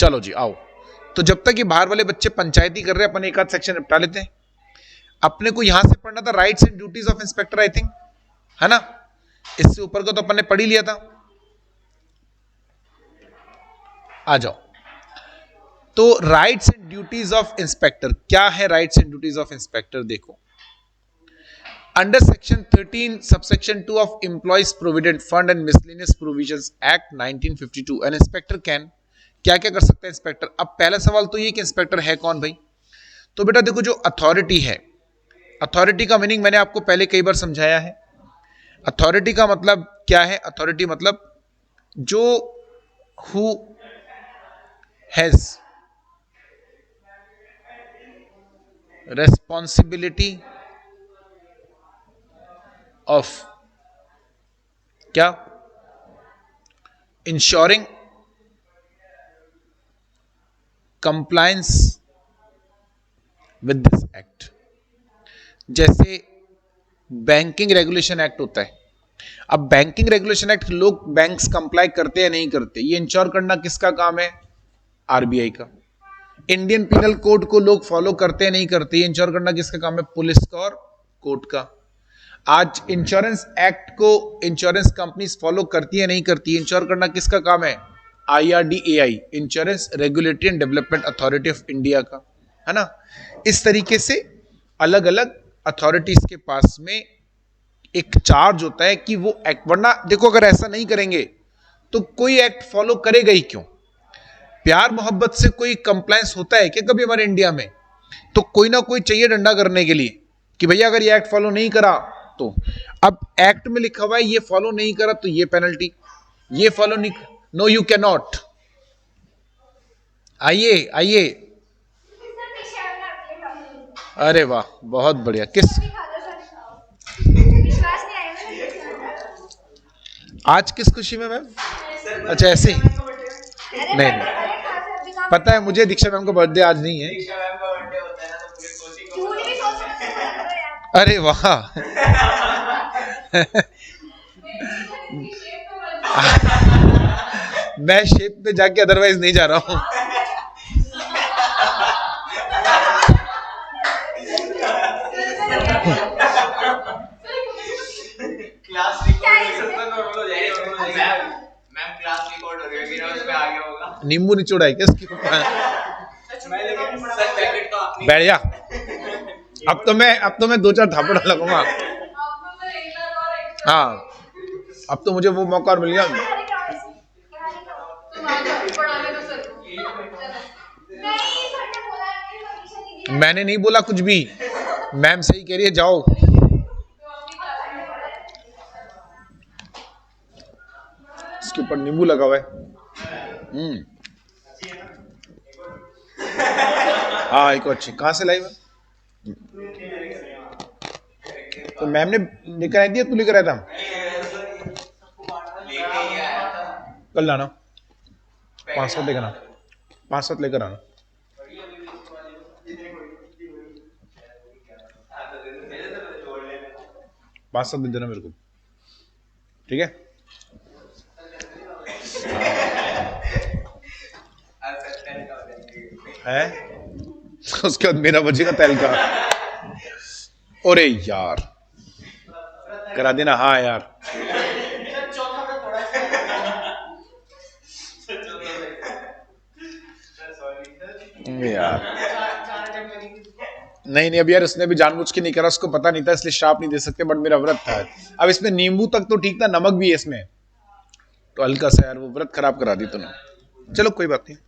चलो जी आओ। तो जब तक ये बाहर वाले बच्चे पंचायती कर रहे हैं अपन एक आध सेक्शन निपटा लेते हैं। अपने को यहां से पढ़ना था rights and duties of inspector, I think, है ना। इससे ऊपर को तो अपन ने पढ़ ही लिया था। आ जाओ। तो rights and duties of inspector क्या है? Rights and duties of inspector देखो, under section 13 subsection 2 of employees provident fund and miscellaneous provisions act 1952 an inspector can, क्या क्या कर सकता है इंस्पेक्टर। अब पहला सवाल तो ये कि इंस्पेक्टर है कौन भाई। तो बेटा देखो, जो अथॉरिटी है, अथॉरिटी का मीनिंग मैंने आपको पहले कई बार समझाया है। अथॉरिटी का मतलब क्या है? अथॉरिटी मतलब जो हु हैज रेस्पॉन्सिबिलिटी ऑफ क्या, ensuring compliance with this act. जैसे बैंकिंग रेगुलेशन एक्ट होता है। अब बैंकिंग रेगुलेशन एक्ट लोग बैंक्स कंप्लाई करते हैं नहीं करते, ये इंश्योर करना किसका काम है? आरबीआई का। इंडियन पिनल कोड को लोग फॉलो करते हैं नहीं करते, ये इंश्योर करना किसका काम है? पुलिस का और कोर्ट का। आज इंश्योरेंस एक्ट को इंश्योरेंस कंपनीज फॉलो करती है नहीं करती, इंश्योर करना किसका काम है? IRDAI, insurance regulatory and development authority of India का, है ना। इस तरीके से अलग अलग अथॉरिटीज के पास में एक चार्ज होता है कि वो एक्ट, वरना देखो अगर ऐसा नहीं करेंगे तो कोई एक्ट फॉलो करेगा ही क्यों? प्यार मोहब्बत से कोई कंप्लायंस होता है क्या कभी हमारे इंडिया में? तो कोई ना कोई चाहिए डंडा करने के लिए कि भैया अगर ये एक्ट फॉलो नहीं करा तो। अब एक्ट में लिखा हुआ है ये फॉलो नहीं करा तो ये पेनल्टी, ये फॉलो नहीं, नो यू कैन नॉट। आइए आइए, अरे वाह बहुत बढ़िया। किस आज किस खुशी में मैम? अच्छा ऐसे ही, नहीं नहीं पता है मुझे, दीक्षा मैम का बर्थडे आज नहीं है। अरे वाह मैं शेप पे जाके अदरवाइज नहीं जा रहा हूं। नींबू निचोड़ा है क्या इसके ऊपर? बैठ जा। अब तो मैं दो चार थापड़ लगूंगा। हाँ अब तो मुझे वो मौका और मिल गया। मैंने नहीं बोला कुछ भी, मैम सही कह रही है, जाओ। इसके ऊपर नींबू लगा हुआ है। हाँ एक अच्छी, कहाँ से लाई? तो मैम ने लेकर आई थी, तू लेकर आया था? कल लाना 500 लेकर आना, 500 लेकर आना। पाँच सौ दे देना मेरे को, ठीक है? है उसके बाद मेरा बचेगा तेल का। अरे यार करा देना। हाँ यार यार नहीं अब यार उसने भी जानबूझ के नहीं करा, उसको पता नहीं था इसलिए श्राप नहीं दे सकते, बट मेरा व्रत था। अब इसमें नींबू तक तो ठीक था, नमक भी है इसमें, तो हल्का सा यार वो व्रत खराब करा दी तूने। चलो कोई बात नहीं।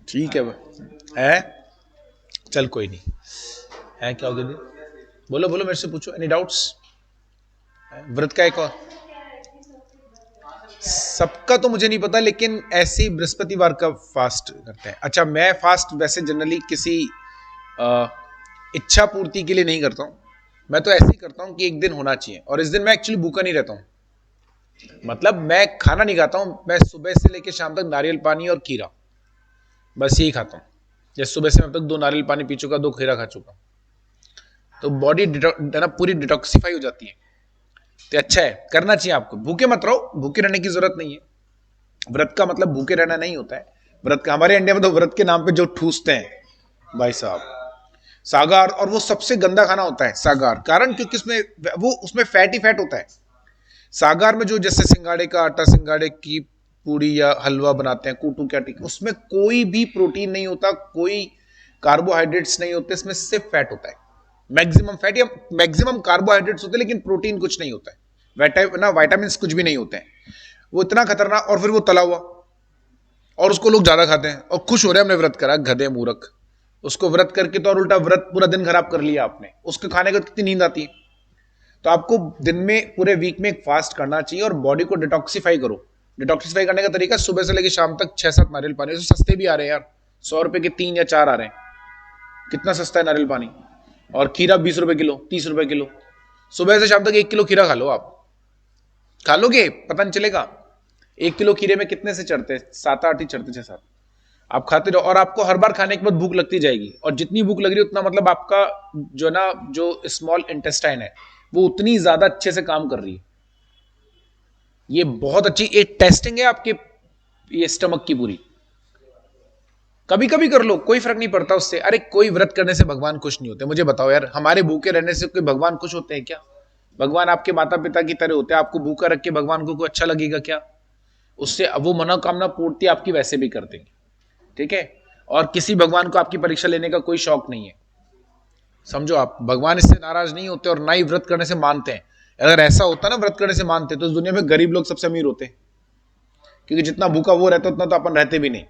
ठीक है चल कोई नहीं है। क्या हो गया? बोलो बोलो मेरे से पूछो, एनी डाउट्स? व्रत का एक और सबका तो मुझे नहीं पता, लेकिन ऐसे ही बृहस्पतिवार का फास्ट करते हैं। अच्छा मैं फास्ट वैसे जनरली किसी इच्छा पूर्ति के लिए नहीं करता हूँ, मैं तो ऐसे ही करता हूँ कि एक दिन होना चाहिए, और इस दिन मैं एक्चुअली भूखा नहीं रहता हूँ। मतलब मैं खाना नहीं खाता हूँ, मैं सुबह से लेकर शाम तक नारियल पानी और खीरा बस यही खाता हूँ। जैसे सुबह से अब तक 2 नारियल पानी पी चुका, 2 खीरा खा चुका, तो बॉडी ना पूरी डिटॉक्सिफाई हो जाती है। तो अच्छा है, करना चाहिए आपको। भूखे मत रहो, भूखे रहने की जरूरत नहीं है। व्रत का मतलब भूखे रहना नहीं होता है। व्रत का, हमारे इंडिया में तो व्रत के नाम पे जो ठूसते हैं भाई साहब, सागार, और वो सबसे गंदा खाना होता है सागार, कारण क्योंकि उसमें फैट ही फैट होता है। सागार में जो जैसे सिंगाड़े का आटा, सिंगाड़े की पूड़ी या हलवा बनाते हैं, कूटू क्या टिक, उसमें कोई भी प्रोटीन नहीं होता, कोई कार्बोहाइड्रेट्स नहीं होते, इसमें सिर्फ फैट होता है। मैक्सिमम फैट या मैक्सिमम कार्बोहाइड्रेट्स होते हैं, लेकिन प्रोटीन कुछ नहीं होता है, ना वाइटामिन कुछ भी नहीं होते हैं। वो इतना खतरनाक, और फिर वो तला हुआ, और उसको लोग ज्यादा खाते हैं और खुश हो रहे हैं हमने व्रत करा। गधे मूर्ख, उसको व्रत करके तो और उल्टा व्रत पूरा दिन खराब कर लिया आपने। उसके खाने को कितनी नींद आती है। तो आपको दिन में, पूरे वीक में एक फास्ट करना चाहिए और बॉडी को डिटॉक्सिफाई करो। डिटॉक्सिफाई करने का तरीका, सुबह से लेकर शाम तक 6-7 नारियल पानी, तो सस्ते भी आ रहे हैं यार, 100 रुपए के 3 या 4 आ रहे हैं। कितना सस्ता है नारियल पानी। और खीरा 20 रुपए किलो, 30 रुपए किलो। सुबह से शाम तक 1 किलो खीरा खा लो। आप खा लोगे, पता नहीं चलेगा। 1 किलो खीरे में कितने से चढ़ते हैं? 7-8 ही चढ़ते, 6-7। आप खाते रहो, और आपको हर बार खाने के बाद भूख लगती जाएगी, और जितनी भूख लग रही है उतना मतलब आपका जो स्मॉल इंटेस्टाइन है वो उतनी ज्यादा अच्छे से काम कर रही है। ये बहुत अच्छी एक टेस्टिंग है आपके ये स्टमक की पूरी। कभी कभी कर लो, कोई फर्क नहीं पड़ता उससे। अरे कोई व्रत करने से भगवान खुश नहीं होते, मुझे बताओ यार। हमारे भूखे रहने से कोई भगवान खुश होते हैं क्या? भगवान आपके माता पिता की तरह होते हैं। आपको भूखा रख के भगवान को कोई अच्छा लगेगा क्या? उससे वो मनोकामना पूर्ति आपकी वैसे भी कर देंगे, ठीक है। और किसी भगवान को आपकी परीक्षा लेने का कोई शौक नहीं है, समझो आप। भगवान इससे नाराज नहीं होते और ना ही व्रत करने से मानते हैं। अगर ऐसा होता ना व्रत करने से मानते, तो इस दुनिया में गरीब लोग सबसे अमीर होते, क्योंकि जितना भूखा वो रहता उतना तो अपन रहते भी नहीं,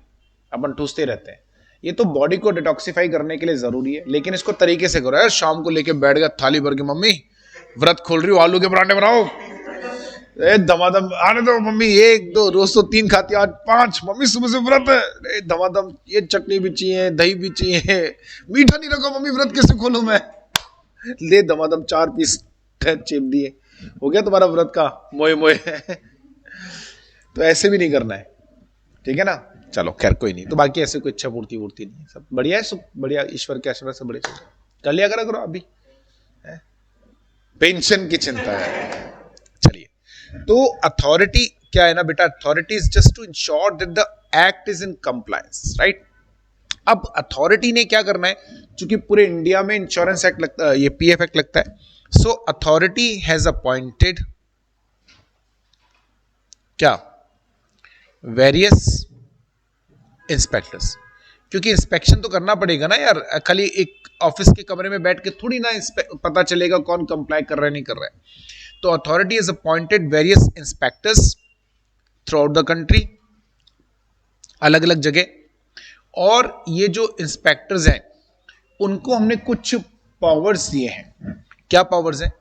अपन ठूसते रहते हैं। ये तो बॉडी को डिटॉक्सिफाई करने के लिए जरूरी है, लेकिन इसको तरीके से करो यार। शाम को लेके बैठ गया थाली भर के, मम्मी व्रत खोल रही हो, आलू के पराठे बनाओ, धमाधम आने दो मम्मी, 1-2 रोज तो 3 खाती, आज 5, मम्मी सुबह से व्रत है, धमाधम ये चटनी भी चाहिए, दही भी चाहिए, मीठा नहीं रखो मम्मी, व्रत कैसे खोलूं मैं, ले धमाधम 4 पीस चेप दिए, हो गया तुम्हारा व्रत का मोए मोए। तो ऐसे भी नहीं करना है, ठीक है ना। चलो खैर कोई नहीं। तो बाकी ऐसे कोई इच्छा पूर्ति वूर्ति नहीं है, सब बढ़िया है, सब बढ़िया, ईश्वर के आशीर्वाद से बढ़िया कर लिया करो अभी। पेंशन की चिंता है। चलिए, तो अथॉरिटी क्या है ना बेटा, authority is just to ensure that the act is in compliance, right. अब अथॉरिटी ने क्या करना है, क्योंकि पूरे इंडिया में इंश्योरेंस एक्ट लगता है, ये पीएफ एक्ट लगता है। सो अथॉरिटी हैज अपॉइंटेड क्या, वेरियस इंस्पेक्टर्स, क्योंकि इंस्पेक्शन तो करना पड़ेगा ना यार। खाली एक ऑफिस के कमरे में बैठ के थोड़ी ना पता चलेगा कौन कंप्लाई कर रहा है नहीं कर रहा है। तो authority has appointed various inspectors through out the country, अलग अलग जगह। और ये जो इंस्पेक्टर्स हैं उनको हमने कुछ पावर्स दिए हैं। क्या पावर्स हैं?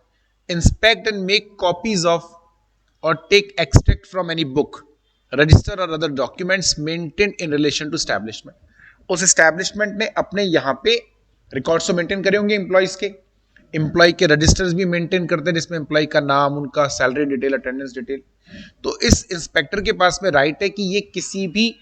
Inspect and make copies of और take extract from any book, register और other documents maintain in relation to establishment. उस एस्टैब्लिशमेंट ने अपने यहाँ पे रिकॉर्ड्स तो मेंटेन करे होंगे एम्प्लॉइज के, एम्प्लॉय के रजिस्टर्स भी मेंटेन करते हैं, जिसमें एम्प्लॉय का नाम, उनका सैलरी डिटेल, अटेंडेंस डिटेल। तो इस इंस्पेक्टर के पास में राइट है कि ये किसी भी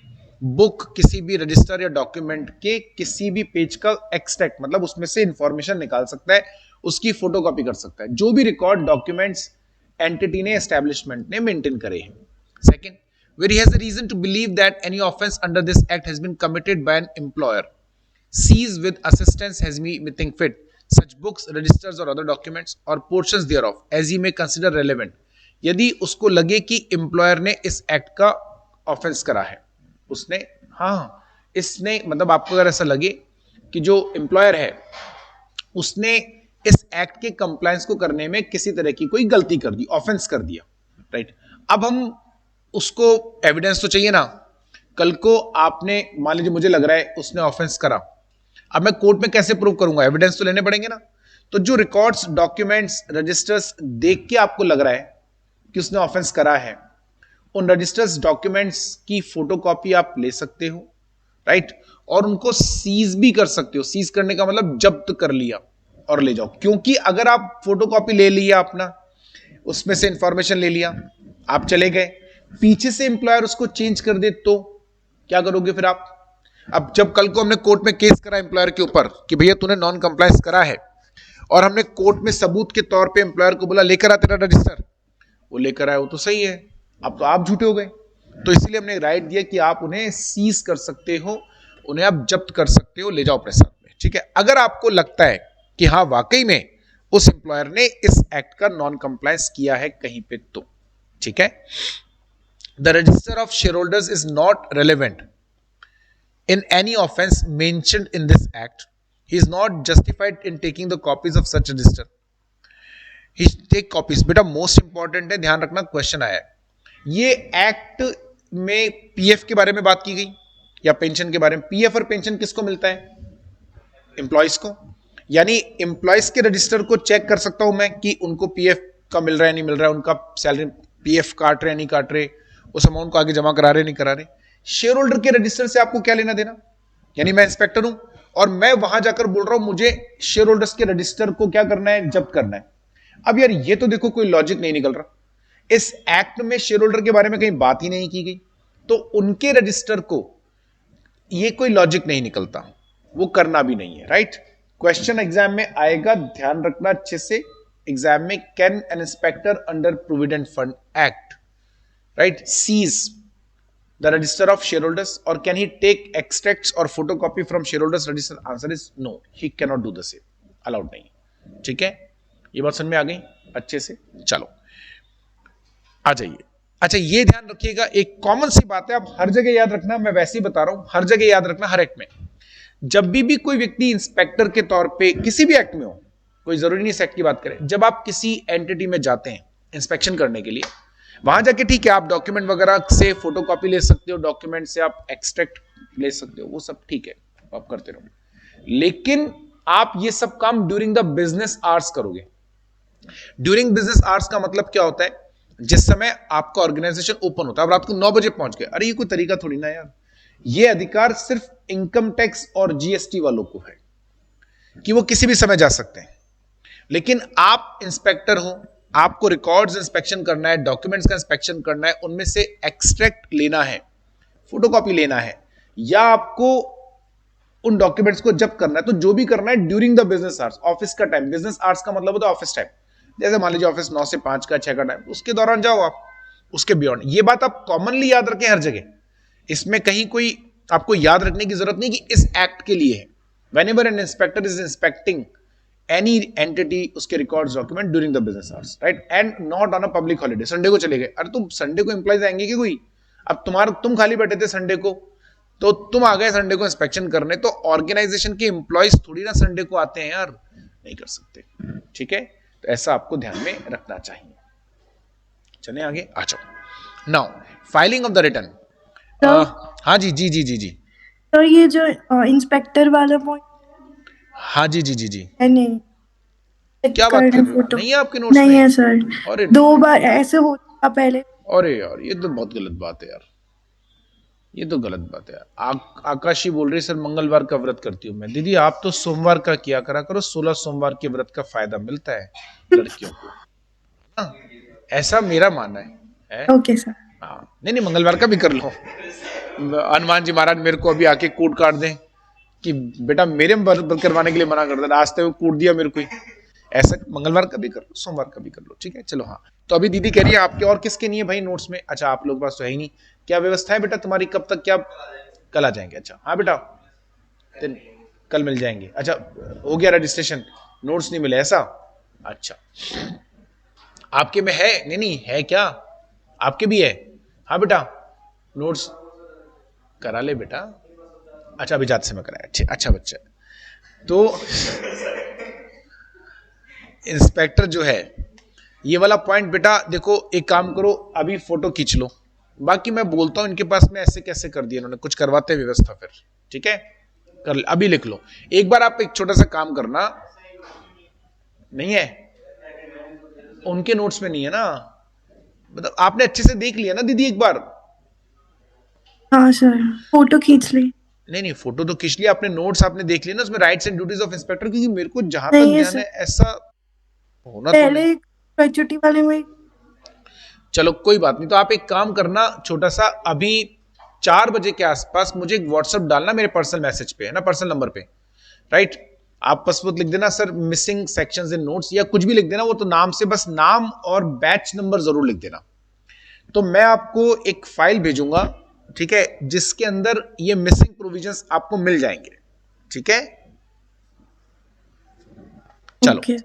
बुक, किसी भी रजिस्टर या डॉक्यूमेंट के किसी भी पेज का एक्सट्रैक्ट, मतलब उसमें से इंफॉर्मेशन निकाल सकता है, उसकी फोटोकॉपी कर सकता है, जो भी रिकॉर्ड डॉक्यूमेंट्स एंटिटी ने, एस्टैब्लिशमेंट ने मेंटेन करे हैं। Second, where he has a reason to believe that any offense under this act has been committed by an employer, seize with assistance has me meeting fit such books, registers or other documents or portions thereof as he may consider relevant। यदि उसको लगे कि employer ने इस act का offence करा है, उसने, हाँ इसने, मतलब आपको अगर ऐसा लगे कि जो एम्प्लॉयर है उसने इस एक्ट के कंप्लायंस को करने में किसी तरह की कोई गलती कर दी, ऑफेंस कर दिया, राइट। अब हम उसको एविडेंस तो चाहिए ना। कल को आपने, मान लीजिए मुझे लग रहा है उसने ऑफेंस करा, अब मैं कोर्ट में कैसे प्रूव करूंगा? एविडेंस तो लेने पड़ेंगे ना। तो जो रिकॉर्ड्स, डॉक्यूमेंट्स, रजिस्टर्स देख के आपको लग रहा है कि उसने ऑफेंस करा है, उन रजिस्टर्स, डॉक्यूमेंट्स की फोटोकॉपी आप ले सकते हो, राइट। और उनको सीज भी कर सकते हो। सीज करने का मतलब जब्त कर लिया और ले जाओ। क्योंकि अगर आप फोटोकॉपी ले लिया अपना, उसमें से इंफॉर्मेशन ले लिया, आप चले गए, पीछे से एम्प्लॉयर उसको चेंज कर दे तो क्या करोगे फिर आप? अब जब कल को हमने कोर्ट में केस करा एम्प्लॉयर के ऊपर कि भैया तूने नॉन कंप्लायंस करा है, और हमने कोर्ट में सबूत के तौर पे एम्प्लॉयर को बोला लेकर आ तेरा रजिस्टर, वो लेकर आए, वो तो सही है, अब तो आप झूठे हो गए। तो इसीलिए हमने राइट दिया कि आप उन्हें सीज कर सकते हो, उन्हें आप जब्त कर सकते हो, ले जाओ अपने साथ में, ठीक है। अगर आपको लगता है कि हाँ वाकई में उस एम्प्लॉयर ने इस एक्ट का नॉन कंप्लायंस किया है कहीं पे, तो ठीक है। The register of share holders is not relevant in any offense mentioned in this act. He is not justified in taking the copies of such register. He take copies. बेटा most important है, ध्यान रखना, question आया है। ये act में PF के बारे में बात की गई या पेंशन के बारे में। पीएफ और पेंशन किसको मिलता है? एम्प्लॉयज को। यानी एम्प्लॉयज के रजिस्टर को चेक कर सकता हूं मैं कि उनको पीएफ का मिल रहा है नहीं मिल रहा है, उनका सैलरी पीएफ काट रहे नहीं काट रहे, उस अमाउंट को आगे जमा करा रहे नहीं करा रहे। शेयर होल्डर के रजिस्टर से आपको क्या लेना देना? यानी मैं इंस्पेक्टर हूं और मैं वहां जाकर बोल रहा हूं मुझे शेयर होल्डर्स के रजिस्टर को क्या करना है? जब्त करना है। अब यार ये तो देखो कोई लॉजिक नहीं निकल रहा, इस एक्ट में शेयर होल्डर के बारे में कहीं बात ही नहीं की गई, तो उनके रजिस्टर को ये कोई लॉजिक नहीं निकलता, वो करना भी नहीं है, राइट। क्वेश्चन एग्जाम में आएगा, ध्यान रखना अच्छे से। एग्जाम में can an inspector under provident fund act, right, seize the register of shareholders or can he take extracts or photocopy from shareholders register? Answer is no, he cannot do the same, allowed नहीं, ठीक है। ये बात समझ में आ गई अच्छे से? चलो आ जाइए। अच्छा ये ध्यान रखिएगा, एक कॉमन सी बात है, आप हर जगह याद रखना, मैं वैसे ही बता रहा हूं, हर जगह याद रखना, हर एक्ट में जब भी कोई व्यक्ति इंस्पेक्टर के तौर पे किसी भी एक्ट में हो, कोई जरूरी नहीं इस एक्ट की बात करें, जब आप किसी एंटिटी में जाते हैं इंस्पेक्शन करने के लिए, वहां जाके ठीक है आप डॉक्यूमेंट वगैरह से फोटोकॉपी ले सकते हो, डॉक्यूमेंट से आप एक्सट्रैक्ट ले सकते हो, वो सब ठीक है, आप करते रहो, लेकिन आप ये सब काम ड्यूरिंग द बिजनेस आवर्स करोगे। ड्यूरिंग बिजनेस आवर्स का मतलब क्या होता है? जिस समय आपका ऑर्गेनाइजेशन ओपन होता है, अब रात को 9 बजे पहुंच गए, अरे ये कोई तरीका थोड़ी ना यार, ये अधिकार सिर्फ इनकम टैक्स और जीएसटी वालों को है कि वो किसी भी समय जा सकते हैं, लेकिन आप इंस्पेक्टर हो, आपको रिकॉर्ड्स इंस्पेक्शन करना है, डॉक्यूमेंट्स का इंस्पेक्शन करना है, उनमें से एक्सट्रैक्ट लेना है, फोटोकॉपी लेना है, या आपको उन डॉक्यूमेंट्स को जब्त करना है, तो जो भी करना है during the business hours, office का टाइम, बिजनेस आवर्स का मतलब होता है ऑफिस टाइम, जैसे मान लीजिए ऑफिस 9 से 5 का 6 का टाइम, उसके दौरान जाओ आप, उसके बियॉन्ड। ये बात आप कॉमनली याद रखें हर जगह, इसमें कहीं कोई आपको याद रखने की जरूरत नहीं कि इस एक्ट के लिए है। Whenever an inspector is inspecting any entity, उसके records document during the business hours, right, and not on a public holiday. Sunday को चले गए, अरे तुम संडे को एम्प्लॉइज आएंगे कि कोई? अब तुम खाली बैठे थे संडे को, तो तुम आ गए संडे को इंस्पेक्शन करने, तो ऑर्गेनाइजेशन के एम्प्लॉइज थोड़ी ना संडे को आते हैं यार, नहीं कर सकते, ठीक है। तो ऐसा आपको ध्यान में रखना चाहिए। चले आगे, आ जाओ। Now filing of the return. हाँ जी जी जी जी जी। तो ये जो इंस्पेक्टर वाला पॉइंट, हाँ जी जी जी जी, नहीं क्या बात कर रहे हो? नहीं है आपके नोट्स नहीं में? है सर, अरे 2 बार ऐसे होता पहले। अरे यार ये तो बहुत गलत बात है यार, ये तो गलत बात है यार। आकाशी बोल रही सर मंगलवार का व्रत करती हूँ मैं। दीदी आप तो सोमवार का किया करा करो, 16 सोमवार के व्रत का फायदा मिलता है लड़कियों को, हाँ, ऐसा मेरा मानना है? Okay sir. हाँ नहीं नहीं, मंगलवार का भी कर लो। हनुमान जी महाराज मेरे को अभी आके कूट काट दें कि बेटा मेरे व्रत करवाने के लिए मना कर दिया, आज तक कूट दिया मेरे को ही। ऐसा मंगलवार का भी कर लो, सोमवार का भी कर लो, ठीक है। चलो हाँ, तो अभी दीदी कह रही है आपके और किसके नहीं है भाई नोट्स में? अच्छा आप लोग पास तो है ही नहीं। क्या व्यवस्था है बेटा तुम्हारी, कब तक? क्या कल आ जाएंगे? अच्छा हाँ बेटा कल मिल जाएंगे। अच्छा हो गया रजिस्ट्रेशन, नोट्स नहीं मिले ऐसा? अच्छा आपके में है? नहीं नहीं है क्या, आपके भी है? हाँ बेटा नोट्स करा ले बेटा। अच्छा अभी जाते समय कराया, अच्छा बच्चा। तो इंस्पेक्टर जो है, ये वाला पॉइंट बेटा देखो, एक काम करो अभी फोटो खींच लो, बाकी मैं बोलता हूं इनके पास में ऐसे कैसे कर दिया इन्होंने, कुछ करवाते व्यवस्था फिर, ठीक है कर, अभी लिख लो। एक बार आप एक छोटा सा काम करना, नहीं है उनके नोट्स में नहीं है ना, मतलब आपने अच्छे से देख लिया ना दीदी एक बार? हाँ सर, फोटो खींच ली। नहीं नहीं फोटो तो खींच लिया आपने, नोट्स आपने देख लिया ना, उसमें rights and duties of inspector, क्योंकि मेरे को जहां तक ध्यान है ऐसा होना तो नहीं। ग्रेजुटी वाले में चलो कोई बात नहीं, तो आप एक काम करना छोटा सा, अभी 4 बजे के आसपास मुझे एक व्हाट्सएप डालना मेरे पर्सनल मैसेज पे, है ना, पर्सनल नंबर पे, राइट। आप बस वो लिख देना सर मिसिंग सेक्शंस इन नोट्स या कुछ भी लिख देना, वो तो नाम से बस नाम और बैच नंबर जरूर लिख देना। तो मैं आपको एक फाइल भेजूंगा, ठीक है, जिसके अंदर ये मिसिंग प्रोविजंस आपको मिल जाएंगे, ठीक है। चलो ओके।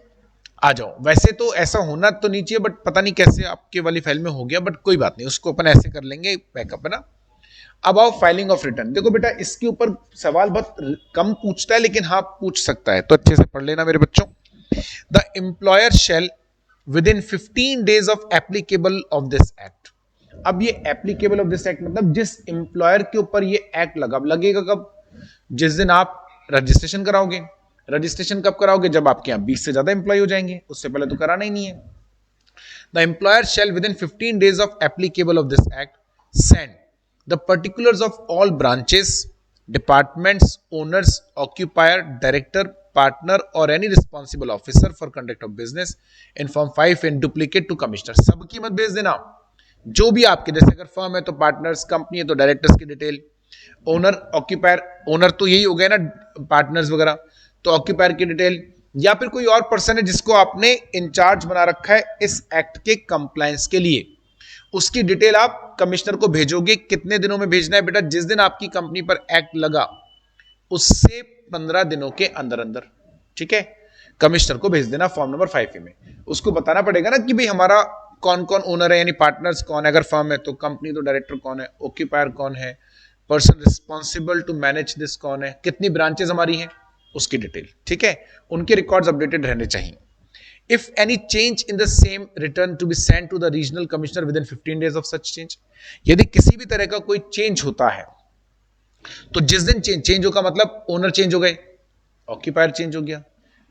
आ जाओ। वैसे तो ऐसा होना तो नहीं चाहिए, बट पता नहीं कैसे आपके वाली फाइल में हो गया, बट कोई बात नहीं, उसको अपन ऐसे कर लेंगे बैकअप, है ना। अब आओ फाइलिंग ऑफ रिटर्न। देखो बेटा, इसके ऊपर सवाल बहुत कम पूछता है, लेकिन हाँ पूछ सकता है, तो अच्छे से पढ़ लेना मेरे बच्चों। The employer shall within 15 days of applicable of this act. अब ये एप्लीकेबल ऑफ दिस एक्ट मतलब जिस एम्प्लॉयर के ऊपर ये एक्ट लगा, अब लगेगा कब? जिस दिन आप रजिस्ट्रेशन कराओगे। रजिस्ट्रेशन कब कराओगे? जब आपके यहाँ 20 से ज्यादा एम्प्लॉय हो जाएंगे, उससे पहले तो कराना ही नहीं है। The employer shall within 15 days of applicable of this act send the particulars of all branches, departments, owners, occupier, director, partner or any responsible officer for conduct of business in form 5 in duplicate to commissioner। सबकी मत भेज देना, जो भी आपके, जैसे अगर firm है तो पार्टनर्स, कंपनी है तो डायरेक्टर्स की डिटेल, ओनर ऑक्यूपायर, ओनर तो यही हो गया ना, पार्टनर्स वगैरह, तो ऑक्यूपायर की डिटेल, या फिर कोई और पर्सन है जिसको आपने इंचार्ज बना रखा है इस एक्ट के कंप्लायंस के लिए, उसकी डिटेल आप कमिश्नर को भेजोगे। कितने दिनों में भेजना है बेटा? जिस दिन आपकी कंपनी पर एक्ट लगा उससे 15 दिनों के अंदर अंदर, ठीक है, कमिश्नर को भेज देना फॉर्म नंबर 5 में। उसको बताना पड़ेगा ना कि भाई हमारा कौन कौन ओनर है, यानी पार्टनर्स कौन है, अगर फर्म है तो कंपनी, तो डायरेक्टर कौन है, ऑक्यूपायर कौन है, person responsible to manage this कौन है, कितनी ब्रांचेस हमारी हैं, उसकी डिटेल, ठीक है। उनके रिकॉर्ड्स अपडेटेड रहने चाहिए। If any change in the same return to be sent to the regional commissioner within 15 days of such change। यदि किसी भी तरह का कोई चेंज होता है तो जिस दिन चेंज होगा, मतलब ओनर चेंज हो गए, ऑक्यूपायर चेंज हो गया,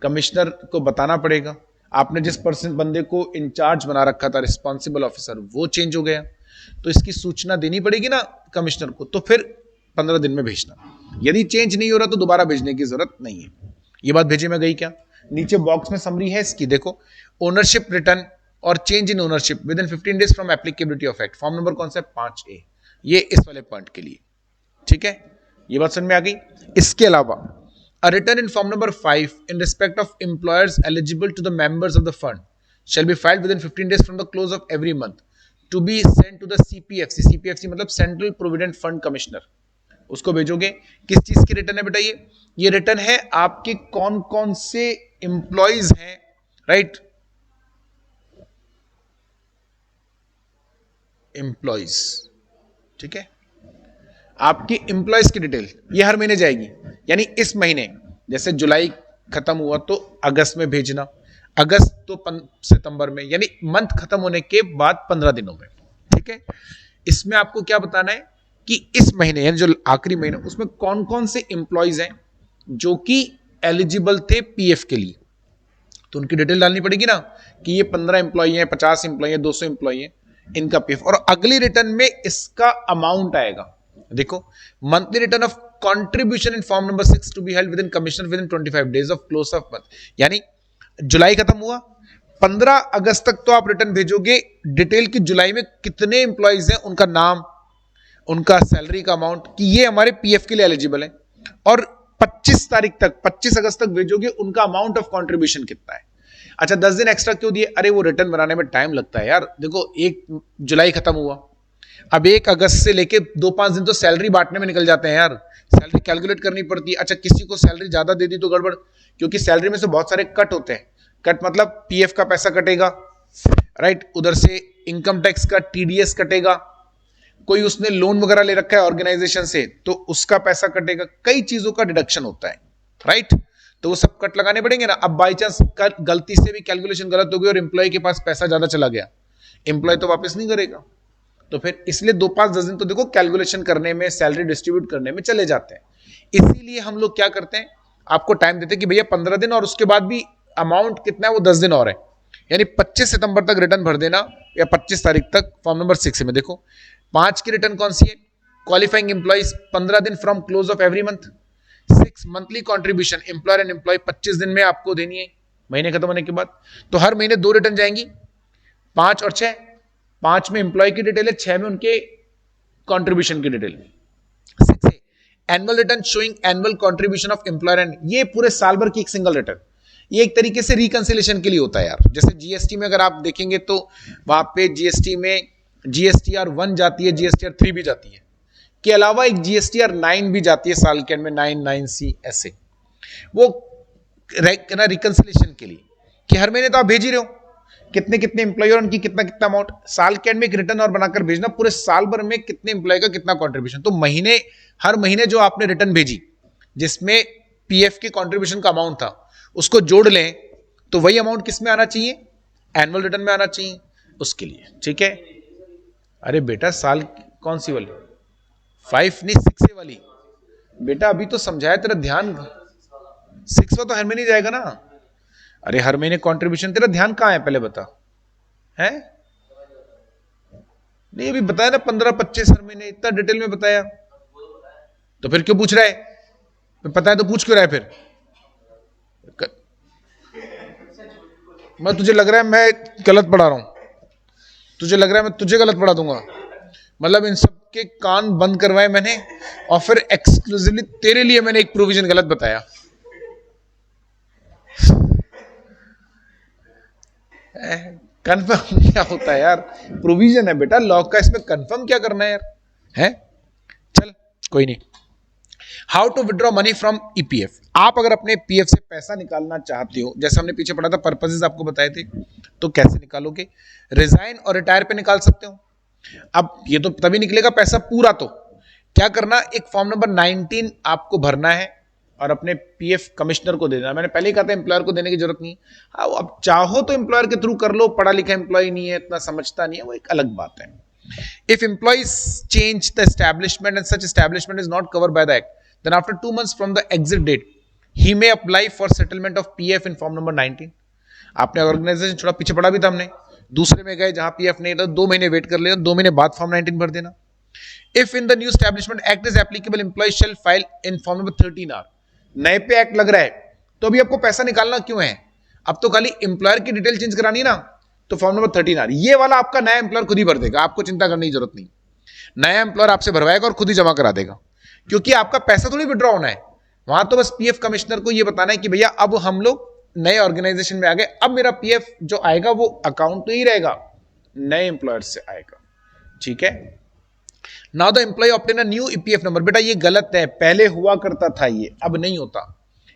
कमिश्नर को बताना पड़ेगा। आपने जिस पर्सन बंदे को इंचार्ज बना रखा था, रिस्पॉन्सिबल ऑफिसर, वो चेंज हो गया, तो इसकी सूचना देनी पड़ेगी ना कमिश्नर को, तो फिर 15 दिन में भेजना। यदि चेंज नहीं हो रहा तो दोबारा भेजने की जरूरत नहीं है। ये बात भेजे में गई क्या? नीचे बॉक्स में समरी है इसकी, देखो, ओनरशिप रिटर्न और change in ownership with in 15 days from applicability of act, form number कौन सा है? 5A, ये इस वाले पॉइंट के लिए, ठीक है। ये बात समझ में आ गई। इसके अलावा a return in form number 5 in respect of employers eligible to the members of the fund shall be filed within 15 days from the close of every month to be sent to the CPFC। CPFC मतलब central provident fund commissioner, उसको भेजोगे। किस चीज की return है बेटा? ये return है आपके कौन कौन से एम्प्लॉइज हैं, राइट, एम्प्लॉइज, ठीक है, आपकी एम्प्लॉइज की डिटेल ये हर महीने जाएगी। यानी इस महीने जैसे जुलाई खत्म हुआ तो अगस्त में भेजना, अगस्त तो सितंबर में, यानी मंथ खत्म होने के बाद 15 दिनों में, ठीक है। इसमें आपको क्या बताना है कि इस महीने यानी जो आखिरी महीना, उसमें कौन कौन से एम्प्लॉइज हैं जो कि एलिजिबल थे पीएफ के लिए, तो उनकी डिटेल डालनी पड़ेगी ना कि ये 15 एम्प्लॉई हैं, 50 एम्प्लॉई हैं, 200 एम्प्लॉई हैं, इनका पीएफ। और अगली रिटर्न में इसका अमाउंट आएगा। देखो, monthly return of contribution in form number 6 to be held within commissioner within 25 days of close of month. यानी जुलाई खत्म हुआ, 15 अगस्त तक तो आप रिटर्न भेजोगे डिटेल की, जुलाई में कितने एम्प्लॉइज हैं, उनका नाम, उनका सैलरी का अमाउंट, कि ये हमारे पीएफ के लिए एलिजिबल है। और 25 तारीख तक, 25 अगस्त तक भेजोगे उनका अमाउंट ऑफ कंट्रीब्यूशन कितना है। अच्छा, 10 दिन एक्स्ट्रा क्यों दिए? अरे वो रिटर्न बनाने में टाइम लगता है यार। देखो, 1 जुलाई खत्म हुआ, अब 1 अगस्त से लेके 2-5 दिन तो सैलरी बांटने में निकल जाते हैं यार, सैलरी कैलकुलेट करनी पड़ती है। अच्छा, किसी को सैलरी ज्यादा दे दी तो गड़बड़, क्योंकि सैलरी में से बहुत सारे कट होते हैं। कट मतलब पीएफ का पैसा कटेगा, राइट, उधर से इनकम टैक्स का टीडीएस कटेगा, कोई उसने लोन वगैरह ले रखा है ऑर्गेनाइजेशन से तो उसका पैसा कटेगा, कई चीजों का डिडक्शन होता है, राइट, तो वो सब कट लगाने पड़ेंगे ना। अब बाई चांस गलती से भी कैलकुलेशन गलत हो गई और एम्प्लॉय के पास पैसा ज्यादा चला गया, एम्प्लॉय तो वापस नहीं करेगा, तो फिर इसलिए 2-5-10 दिन तो देखो कैलकुलेशन करने में, सैलरी डिस्ट्रीब्यूट करने में चले जाते हैं। इसीलिए हम लोग क्या करते हैं, आपको टाइम देते हैं कि भैया 15 दिन, और उसके बाद भी अमाउंट कितना है वो 10 दिन और है, यानी 25 सितंबर तक रिटर्न भर देना, या 25 तारीख तक। फॉर्म नंबर 6 में देखो 5 की रिटर्न कौन सी है? क्वालिफाइंग एम्प्लॉइज 15 दिन from close of every month. 6 monthly contribution employer and employee 25 दिन में आपको देनी है महीने खत्म होने के बाद, तो हर महीने 2 रिटर्न जाएंगी, 5 और 6। 5 में एम्प्लॉय की डिटेल है, 6 में उनके कॉन्ट्रीब्यूशन की डिटेल। 6 है annual return showing annual contribution of employer and, ये पूरे साल भर की एक सिंगल रिटर्न, ये एक तरीके से रिकंसिलेशन के लिए होता है यार। जैसे जीएसटी में अगर आप देखेंगे तो वहां पे जीएसटी में जीएसटीआर 1 जाती है, जीएसटीआर 3 भी जाती है, के अलावा एक जीएसटीआर 9 भी जाती है साल के एंड में, 9 ऐसे, वो रिकंसिलेशन के लिए कि हर महीने तो आप भेज ही रहे हो कितने कितने एम्प्लॉय और उनकी कितना कितना अमाउंट, साल के एंड में एक रिटर्न और बनाकर भेजना पूरे साल भर में कितने एम्प्लॉय का कितना कंट्रीब्यूशन। तो महीने, हर महीने जो आपने रिटर्न भेजी जिसमें पीएफ के कंट्रीब्यूशन का अमाउंट था उसको जोड़ लें तो वही अमाउंट किस में आना चाहिए, एनुअल रिटर्न में आना चाहिए उसके लिए, ठीक है। अरे बेटा साल कौन सी वाली, 5 नहीं 6 वाली, बेटा अभी तो समझाया, तेरा ध्यान 6 तो हर महीने जाएगा ना। अरे हर महीने कंट्रीब्यूशन, तेरा ध्यान कहां है पहले बता, है नहीं अभी बताया ना 15-25 हर महीने, इतना डिटेल में बताया, तो फिर क्यों पूछ रहा है, पता है तो पूछ क्यों रहा है फिर। मैं तुझे लग रहा है मैं गलत पढ़ा रहा हूं, तुझे लग रहा है मैं तुझे गलत पढ़ा दूंगा, मतलब इन सब के कान बंद करवाए मैंने और फिर एक्सक्लूसिवली तेरे लिए मैंने एक प्रोविजन गलत बताया। कंफर्म क्या होता है यार, प्रोविजन है बेटा लॉ का, इसमें कंफर्म क्या करना है यार, है चल कोई नहीं। How to withdraw money from EPF, आप अगर अपने पीएफ से पैसा निकालना चाहते हो, जैसे हमने पीछे पढ़ा था पर्पसेस आपको बताए थे, तो कैसे निकालोगे, रिजाइन और रिटायर पे निकाल सकते हो। अब ये तो तभी निकलेगा पैसा पूरा, तो क्या करना, एक फॉर्म नंबर 19 आपको भरना है और अपने पीएफ कमिश्नर को दे देना। मैंने पहले ही कहा था एम्प्लॉयर को देने की जरूरत नहीं, हाँ अब चाहो तो एम्प्लॉयर के थ्रू कर लो, पढ़ा लिखा एम्प्लॉय नहीं है, इतना समझता नहीं है, वो एक अलग बात है। If employees change the establishment and such establishment is not covered by the act, then after 2 months from the exit date, he may apply for settlement of PF in form number 19. आपने organisation छोड़ा, पीछे पढ़ा भी था हमने, दूसरे में गए जहां पीएफ नहीं था, 2 महीने वेट कर लेना, 2 महीने बाद फॉर्म 19 भर देना। If in the new establishment act is applicable, employee shall file in form number 13R. नए पे एक्ट लग रहा है तो अभी आपको पैसा निकालना क्यों है, अब तो खाली एम्प्लॉयर की डिटेल चेंज करानी है ना, तो फॉर्म नंबर 13R ये वाला आपका नया एम्प्लॉयर खुद ही भर देगा, आपको चिंता करने की जरूरत नहीं, नया एम्प्लॉयर आपसे भरवाएगा और खुद ही जमा करा देगा, क्योंकि आपका पैसा थोड़ी विड्रॉ होना है, वहां तो बस पीएफ कमिश्नर को ये बताना है कि भैया अब हम लोग नए ऑर्गेनाइजेशन में आ गए, अब मेरा पीएफ जो आएगा वो अकाउंट तो ही रहेगा, नए एम्प्लॉयर से आएगा, ठीक है। Now the employee obtain a new EPF number, बेटा ये गलत है, पहले हुआ करता था ये, अब नहीं होता,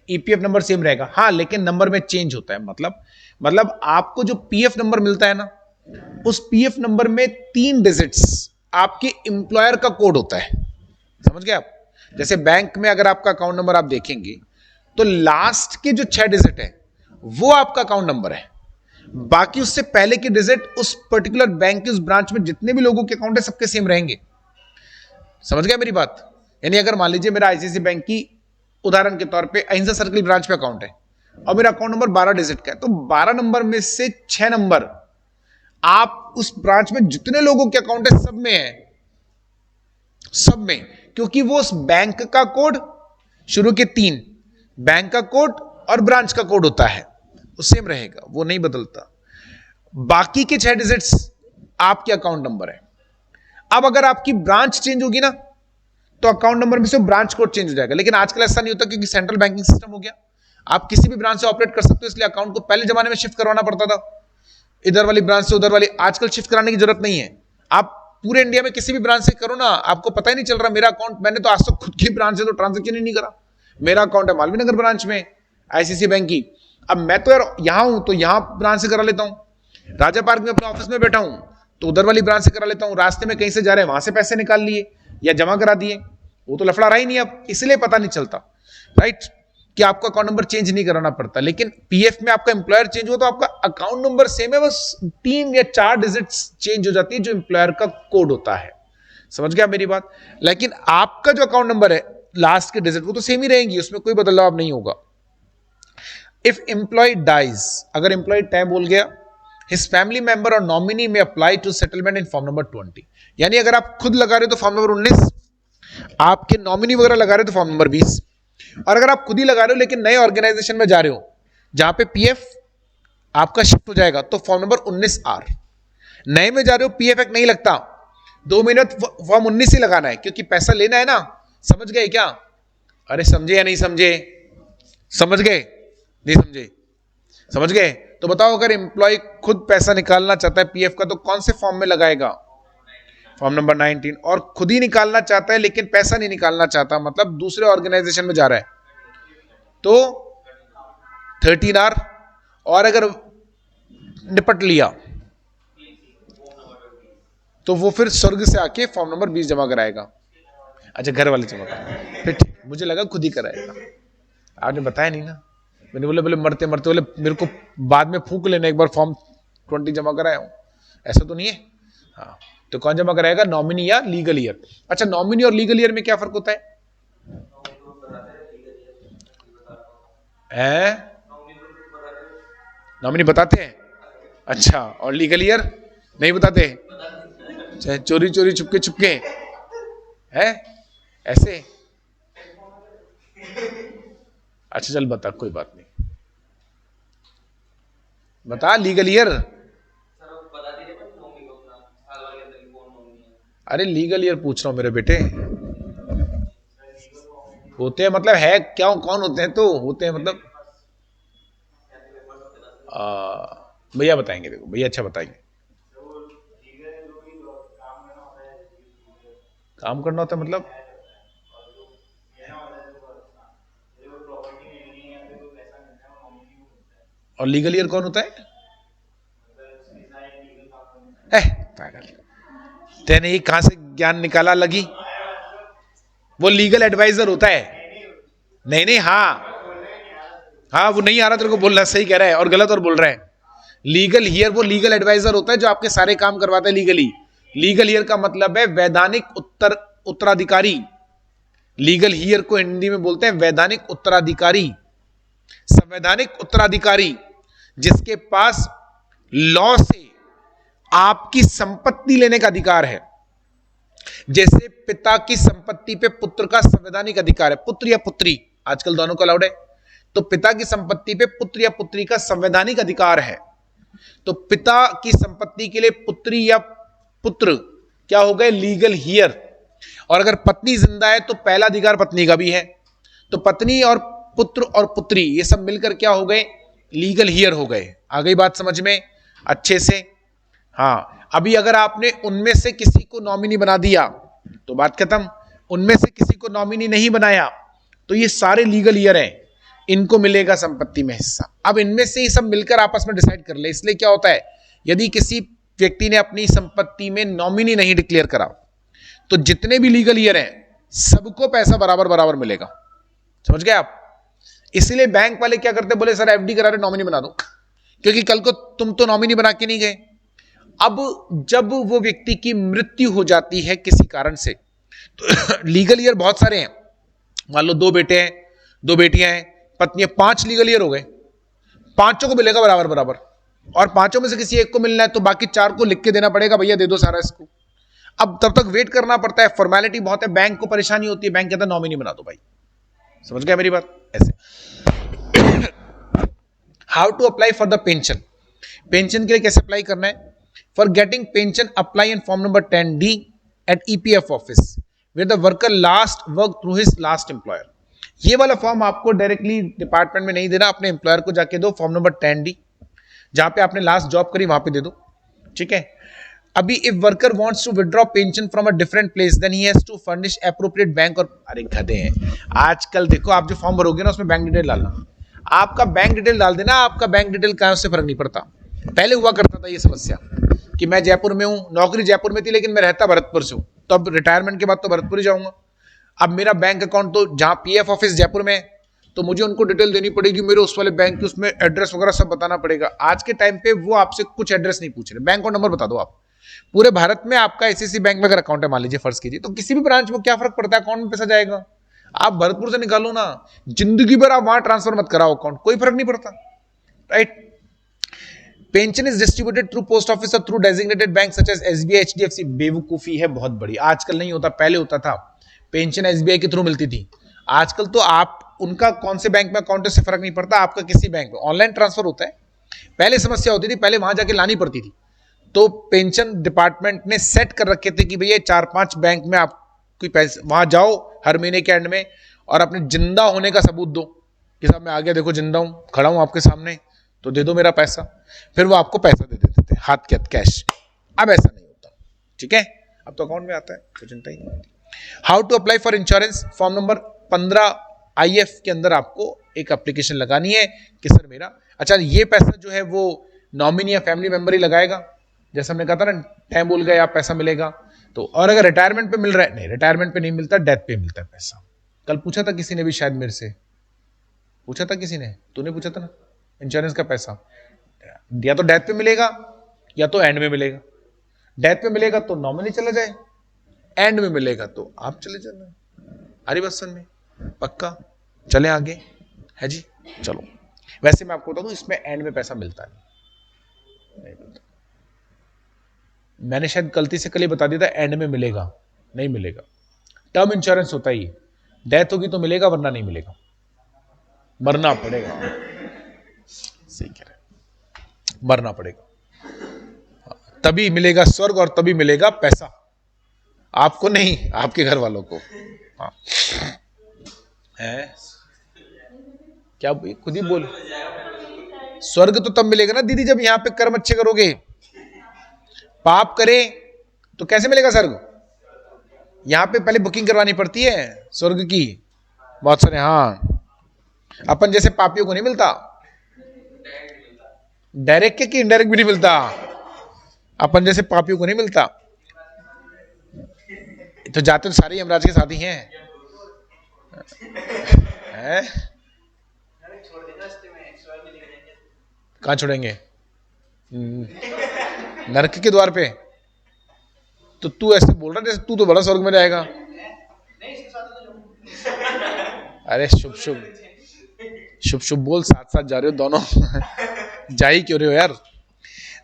ईपीएफ नंबर सेम रहेगा, हाँ लेकिन नंबर में चेंज होता है, मतलब आपको जो पीएफ नंबर मिलता है ना, उस पीएफ नंबर में 3 डिजिट्स आपके एम्प्लॉयर का कोड होता है, समझ गए आप। जैसे बैंक में अगर आपका अकाउंट नंबर आप देखेंगे तो लास्ट के जो 6 डिजिट है वो आपका अकाउंट नंबर है, बाकी उससे पहले की डिजिट उस पर्टिकुलर बैंक के उस ब्रांच में जितने भी लोगों के अकाउंट है सबके सेम रहेंगे, समझ गया मेरी बात। यानी अगर मान लीजिए मेरा आईसीआईसीआई बैंक की उदाहरण के तौर पे अहिंसा सर्कल ब्रांच पे अकाउंट है और मेरा अकाउंट नंबर 12 डिजिट का है, तो 12 नंबर में से 6 नंबर आप उस ब्रांच में जितने लोगों के अकाउंट है सब में है, सब में, क्योंकि वो उस बैंक का कोड, शुरू के 3 बैंक का कोड और ब्रांच का कोड होता है, वो सेम रहेगा, वो नहीं बदलता, बाकी के 6 डिजिट्स आपके अकाउंट नंबर है। अब अगर आपकी ब्रांच चेंज होगी ना तो अकाउंट नंबर में से ब्रांच कोड चेंज हो जाएगा, लेकिन आजकल ऐसा नहीं होता क्योंकि सेंट्रल बैंकिंग सिस्टम हो गया, आप किसी भी ब्रांच से ऑपरेट कर सकते हो, इसलिए अकाउंट को पहले जमाने में शिफ्ट करवाना पड़ता था, इधर वाली ब्रांच से उधर वाली, आजकल शिफ्ट कराने की जरूरत नहीं है, आप पूरे इंडिया में किसी भी ब्रांच से करो ना, आपको पता ही नहीं चल रहा मेरा अकाउंट, मैंने तो आज तक खुद की ब्रांच से तो ट्रांजेक्शन ही नहीं करा, मेरा अकाउंट है मालवीय नगर ब्रांच में आईसीआईसीआई बैंक की, अब मैं तो यार यहां हूं तो यहां ब्रांच से करा लेता हूं, राजा पार्क में अपने ऑफिस में बैठा हूं तो उधर वाली ब्रांच से करा लेता हूं, रास्ते में कहीं से जा रहे हैं वहां से पैसे निकाल लिए या जमा करा दिए, वो तो लफड़ा रहा ही नहीं, अब इसलिए पता नहीं चलता, राइट, कि आपका अकाउंट नंबर चेंज नहीं कराना पड़ता। लेकिन पीएफ में आपका एम्प्लॉयर चेंज हुआ तो आपका अकाउंट नंबर सेम है, बस 3 या 4 डिजिट्स चेंज हो जाती है जो एम्प्लॉयर का कोड होता है, समझ गया मेरी बात। लेकिन आपका जो अकाउंट नंबर है लास्ट के डिजिट वो तो सेम ही रहेंगी, उसमें कोई बदलाव नहीं होगा। इफ एम्प्लॉय डाइज, अगर एम्प्लॉय टैब बोल गया, his family member or nominee may apply to settlement in form number 20, यानी अगर आप खुद लगा रहे हो तो फॉर्म नंबर 19, आपके नॉमिनी वगैरह लगा रहे हो तो फॉर्म नंबर 20, और अगर आप खुद ही लगा रहे हो लेकिन नए ऑर्गेनाइजेशन में जा रहे हो जहां पे पीएफ आपका शिफ्ट हो जाएगा तो फॉर्म नंबर 19R, नए में जा रहे हो पीएफ एक नहीं लगता, 2 महीने फॉर्म 19 ही लगाना है क्योंकि पैसा लेना है ना, समझ गए क्या? अरे समझे या नहीं समझे? समझ गए? नहीं समझे? समझ गए? तो बताओ, अगर एम्प्लॉय खुद पैसा निकालना चाहता है पीएफ का तो कौन से फॉर्म में लगाएगा? Form number 19। और खुद ही निकालना चाहता है लेकिन पैसा नहीं निकालना चाहता, मतलब दूसरे ऑर्गेनाइजेशन में जा रहा है, तो 13R। और अगर निपट लिया तो वो फिर स्वर्ग से आके फॉर्म नंबर 20 जमा कराएगा। अच्छा, घर वाले जमा कराएंगे, फिर ठीक, मुझे लगा खुद ही कराएगा। आपने बताया नहीं ना। मैंने बोले मरते मरते बोले मेरे को बाद में फूक लेना, एक बार फॉर्म 20 जमा कराया हूं, ऐसा तो नहीं है। हाँ, तो कौन जमा कराएगा, नॉमिनी या लीगल ईयर? अच्छा, नॉमिनी और लीगल ईयर में क्या फर्क होता है? नॉमिनी बताते हैं? अच्छा, और लीगल ईयर नहीं बताते? चाहे चोरी चोरी चुपके चुपके है ऐसे? अच्छा चल बता, कोई बात नहीं, बता लीगल ईयर। अरे लीगल ईयर पूछ रहा हूं मेरे बेटे। होते हैं मतलब है क्या, कौन होते हैं? तो होते हैं मतलब भैया बताएंगे, देखो भैया अच्छा बताएंगे। काम करना होता है मतलब? और लीगल ईयर कौन होता है? पागल, तेने ये कहां से ज्ञान निकाला लगी? वो लीगल एडवाइजर होता है। नहीं नहीं, हाँ हाँ, वो नहीं आ रहा तेरे को, बोल रहा सही कह रहा है और गलत और बोल रहा है। लीगल हियर वो लीगल एडवाइजर होता है जो आपके सारे काम करवाता है लीगली। लीगल हियर का मतलब है वैधानिक उत्तराधिकारी। लीगल हियर को हिंदी में बोलते हैं वैधानिक उत्तराधिकारी, संवैधानिक उत्तराधिकारी, जिसके पास लॉ से आपकी संपत्ति लेने का अधिकार है। जैसे पिता की संपत्ति पे पुत्र का संवैधानिक अधिकार है, पुत्र या पुत्री, आजकल दोनों को अलाउड है। तो पिता की संपत्ति पे पुत्र या पुत्री का संवैधानिक अधिकार है। तो पिता की संपत्ति के लिए पुत्री या पुत्र क्या हो गए, लीगल हियर। और अगर पत्नी जिंदा है तो पहला अधिकार पत्नी का भी है। तो पत्नी और पुत्र और पुत्री ये सब मिलकर क्या हो गए, लीगल हियर हो गए। आ गई बात समझ में अच्छे से? हाँ, अभी अगर आपने उनमें से किसी को नॉमिनी बना दिया तो बात खत्म। उनमें से किसी को नॉमिनी नहीं बनाया तो ये सारे लीगल ईयर हैं, इनको मिलेगा संपत्ति में हिस्सा। अब इनमें से ही सब मिलकर आपस में डिसाइड कर ले। इसलिए क्या होता है, यदि किसी व्यक्ति ने अपनी संपत्ति में नॉमिनी नहीं डिक्लेयर करा तो जितने भी लीगल ईयर हैं सबको पैसा बराबर बराबर मिलेगा। समझ गए आप? इसलिए बैंक वाले क्या करते, बोले सर एफडी करा रहे, नॉमिनी बना दो, क्योंकि कल को तुम तो नॉमिनी बना के नहीं गए। अब जब वो व्यक्ति की मृत्यु हो जाती है किसी कारण से, तो लीगल ईयर बहुत सारे हैं। मान लो 2 बेटे हैं, 2 बेटियां हैं, पत्नियां, 5 लीगल ईयर हो गए। पांचों को मिलेगा बराबर बराबर, और पांचों में से किसी एक को मिलना है तो बाकी 4 को लिख के देना पड़ेगा, भैया दे दो सारा इसको। अब तब तक वेट करना पड़ता है, फॉर्मेलिटी बहुत है, बैंक को परेशानी होती है, बैंक कहता है नॉमिनी बना दो भाई। समझ गया मेरी बात? ऐसे how to apply for the pension. Pension के लिए कैसे अप्लाई करना है? For getting pension apply in form number 10D at EPF office where the worker last work through his last employer. ये वाला फॉर्म आपको डायरेक्टली डिपार्टमेंट में नहीं देना, अपने एम्प्लॉयर को जाके दो। फॉर्म नंबर 10D, जहां पे आपने लास्ट जॉब करी वहां पे दे दो, ठीक है। अभी if worker wants to withdraw pension from a different place then he has to furnish appropriate bank. और अरे गधे हैं आजकल, देखो आप जो फॉर्म भरोगे ना उसमें बैंक डिटेल डालना, आपका बैंक डिटेल डाल देना, आपका बैंक डिटेल कहां से फर्क नहीं पड़ता। पहले हुआ करता था ये समस्या कि मैं जयपुर में हूं, नौकरी जयपुर में थी लेकिन मैं रहता भरतपुर से हूं, तो अब रिटायरमेंट के बाद तो भरतपुर ही जाऊंगा। अब मेरा बैंक अकाउंट तो जहां पीएफ ऑफिस जयपुर में है तो मुझे उनको डिटेल देनी पड़ेगी, मेरे उस वाले बैंक की उसमें एड्रेस वगैरह सब बताना पड़ेगा। आज के टाइम पे वो आपसे कुछ एड्रेस नहीं पूछ रहे, बैंक और नंबर बता दो आप। पूरे भारत में आपका आईसीआईसीआई बैंक में अगर अकाउंट है मान लीजिए, फर्ज कीजिए, तो किसी भी ब्रांच में क्या फर्क पड़ता है, अकाउंट में पैसा जाएगा। आप भरतपुर से निकालो ना, जिंदगी भर आप वहां ट्रांसफर मत कराओ अकाउंट, कोई फर्क नहीं पड़ता, right. Pension is distributed through post office और through designated bank such as SBI, HDFC. बेवकूफी है बहुत बड़ी, आजकल नहीं होता, पहले होता था। पेंशन एसबीआई के थ्रू मिलती थी, आजकल तो आप उनका कौन से बैंक में अकाउंट है उससे फर्क नहीं पड़ता, आपका किसी बैंक में ऑनलाइन ट्रांसफर होता है। पहले समस्या होती थी, पहले वहां जाके लानी पड़ती थी। तो पेंशन डिपार्टमेंट ने सेट कर रखे थे कि भैया 4-5 बैंक में आप कोई पैसे, वहां जाओ हर महीने के एंड में, और अपने जिंदा होने का सबूत दो कि साहब मैं आ गया, देखो जिंदा हूं, खड़ा हूं आपके सामने, तो दे दो मेरा पैसा। फिर वो आपको पैसा दे देते थे हाथ के हाथ कैश। अब ऐसा नहीं होता, ठीक है, अब तो अकाउंट में आता है, तो चिंता ही नहीं। How to apply for insurance, form number 15 IF के अंदर आपको एक एप्लीकेशन लगानी है कि सर मेरा, अच्छा ये पैसा जो है वो नॉमिनी या फैमिली मेंबर ही लगाएगा, जैसे हमने कहा था ना, टाइम बोल गए आप पैसा मिलेगा तो। और अगर रिटायरमेंट पे मिल रहा है, नहीं रिटायरमेंट पे नहीं मिलता, डेथ पे मिलता है पैसा। कल पूछा था किसी ने भी, शायद मेरे से पूछा था किसी ने, तूने पूछा था ना, इंश्योरेंस का पैसा या तो डेथ पे मिलेगा या तो एंड में मिलेगा। डेथ पे मिलेगा तो नॉमिनी चला जाए, एंड में मिलेगा तो आप चले जाना। हरिवत्सन में पक्का, चले आगे है जी, चलो। वैसे मैं आपको बता दूं, इसमें एंड में पैसा मिलता नहीं मिलता। मैंने शायद गलती से कल ही बता दिया था, एंड में मिलेगा, नहीं मिलेगा। टर्म इंश्योरेंस होता ही, डेथ होगी तो मिलेगा वरना नहीं मिलेगा, मरना पड़ेगा। सही कह रहे, मरना पड़ेगा, तभी मिलेगा स्वर्ग और तभी मिलेगा पैसा, आपको नहीं, आपके घर वालों को। हाँ है क्या, खुद ही बोल, स्वर्ग तो तब मिलेगा ना दीदी जब यहां पे कर्म अच्छे करोगे। पाप करे तो कैसे मिलेगा स्वर्ग? यहां पे पहले बुकिंग करवानी पड़ती है स्वर्ग की, बहुत सारे। हाँ, अपन जैसे पापियों को नहीं मिलता, डायरेक्ट कि इनडायरेक्ट भी नहीं मिलता, अपन जैसे पापियों को नहीं मिलता। तो जाते तो सारे यमराज के साथ ही हैं, है? कहां छोड़ेंगे? नरक के द्वार पे। तो तू ऐसे बोल रहा जैसे तू तो बड़ा स्वर्ग में जाएगा। अरे शुभ शुभ शुभ शुभ बोल, साथ साथ जा रहे हो दोनों। जा ही क्यों रहे हो यार?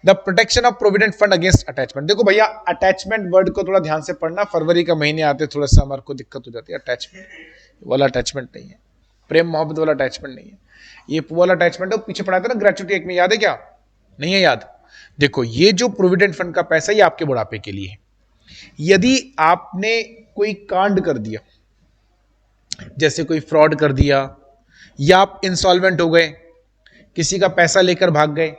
The protection of provident fund against attachment. देखो भैया, अटैचमेंट वर्ड को थोड़ा ध्यान से पढ़ना, फरवरी का महीने आते थोड़ा सा हमारे को दिक्कत हो जाती है। अटैचमेंट वाला अटैचमेंट नहीं है, प्रेम मोहब्बत वाला अटैचमेंट नहीं है, ये वाला अटैचमेंट है। पीछे पढ़ा था ना ग्रेचुटी एक में, याद है क्या? नहीं है याद? देखो, ये जो प्रोविडेंट फंड का पैसा, ये आपके बुढ़ापे के लिए है। यदि आपने कोई कांड कर दिया, जैसे कोई फ्रॉड कर दिया, या आप इंसॉल्वेंट हो गए, किसी का पैसा लेकर भाग गए,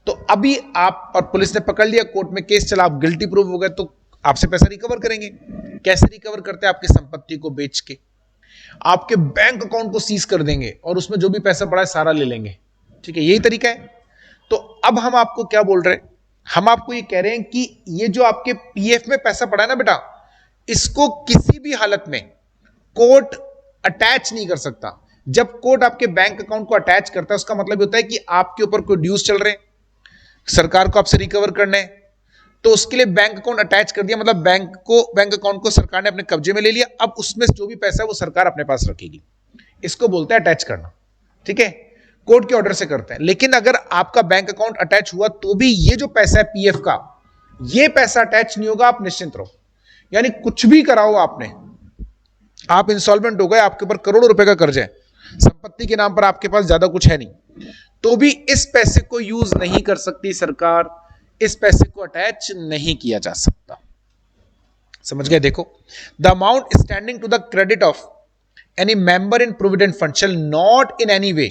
तो अभी आप, और पुलिस ने पकड़ लिया, कोर्ट में केस चला, आप गिल्टी प्रूव हो गए, तो आपसे पैसा रिकवर करेंगे। कैसे रिकवर करते हैं? आपकी संपत्ति को बेच के, आपके बैंक अकाउंट को सीज कर देंगे और उसमें जो भी पैसा पड़ा है सारा ले लेंगे। ठीक है, यही तरीका है। तो अब हम आपको क्या बोल रहे हैं? हम आपको ये कह रहे हैं कि ये जो आपके पीएफ में पैसा पड़ा है ना बेटा, इसको किसी भी हालत में कोर्ट अटैच नहीं कर सकता। जब कोर्ट आपके बैंक अकाउंट को अटैच करता है, उसका मतलब होता है कि आपके ऊपर कोई ड्यूज चल रहे हैं, सरकार को आपसे रिकवर करना है, तो उसके लिए बैंक अकाउंट अटैच कर दिया, मतलब बैंक अकाउंट को सरकार ने अपने कब्जे में ले लिया। अब उसमें जो भी पैसा है वो सरकार अपने पास रखेगी। इसको बोलते हैं अटैच करना। ठीक है, कोर्ट के ऑर्डर से करते हैं। लेकिन अगर आपका बैंक अकाउंट अटैच हुआ तो भी ये जो पैसा है पीएफ का, ये पैसा अटैच नहीं होगा, आप निश्चिंत रहो। यानी कुछ भी कराओ आपने, आप इंसॉल्वेंट हो गए, आपके ऊपर करोड़ों रुपए का कर्ज है, संपत्ति के नाम पर आपके पास ज्यादा कुछ है नहीं, तो भी इस पैसे को यूज नहीं कर सकती सरकार, इस पैसे को अटैच नहीं किया जा सकता। समझ गए? देखो, the amount standing to the credit of any member in provident fund shall not in any way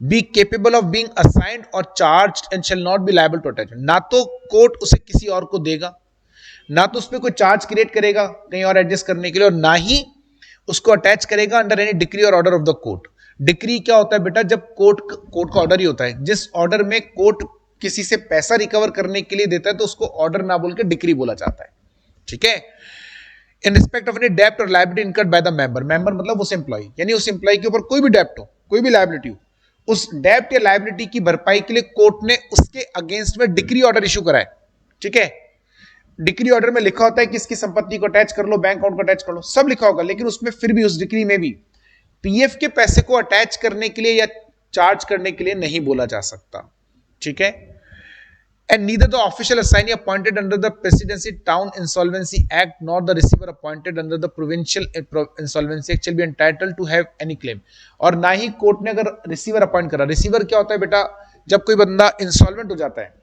be capable of being assigned or charged and shall not be liable to attachment। ना तो court उसे किसी और को देगा, ना तो उस पर कोई चार्ज क्रिएट करेगा कहीं और एडजस्ट करने के लिए, और ना ही उसको अटैच करेगा अंडर एनी डिक्री और order of the court. Decree क्या होता है बेटा? जब कोर्ट का ऑर्डर ही होता है। जिस ऑर्डर में कोर्ट किसी से पैसा रिकवर करने के लिए देता है तो उसको ऑर्डर ना बोल के डिक्री बोला जाता है। ठीक है, इन रिस्पेक्ट ऑफ एनी डेप्ट और liability incurred by the member. Member मतलब उस एम्प्लॉय, यानी उस एम्प्लॉय के ऊपर कोई भी डेप्ट हो, कोई भी लायबिलिटी हो, उस डेप्ट या लायबिलिटी की भरपाई के लिए कोर्ट ने उसके अगेंस्ट में डिक्री ऑर्डर इशू करा है। ठीक है, डिक्री ऑर्डर में लिखा होता है किसकी संपत्ति को अटैच कर लो, बैंक अकाउंट को अटैच कर लो, सब लिखा होगा, लेकिन उसमें फिर भी, उस डिक्री में भी पीएफ के पैसे को अटैच करने के लिए या चार्ज करने के लिए नहीं बोला जा सकता। ठीक है, and neither the official assignee appointed under the Presidency Town Insolvency Act nor the receiver appointed under the Provincial Insolvency Act shall be entitled to have any claim। और ना ही कोर्ट ने अगर रिसीवर अपॉइंट करा, receiver क्या होता है बेटा? जब कोई बंदा इंसॉल्वेंट हो जाता है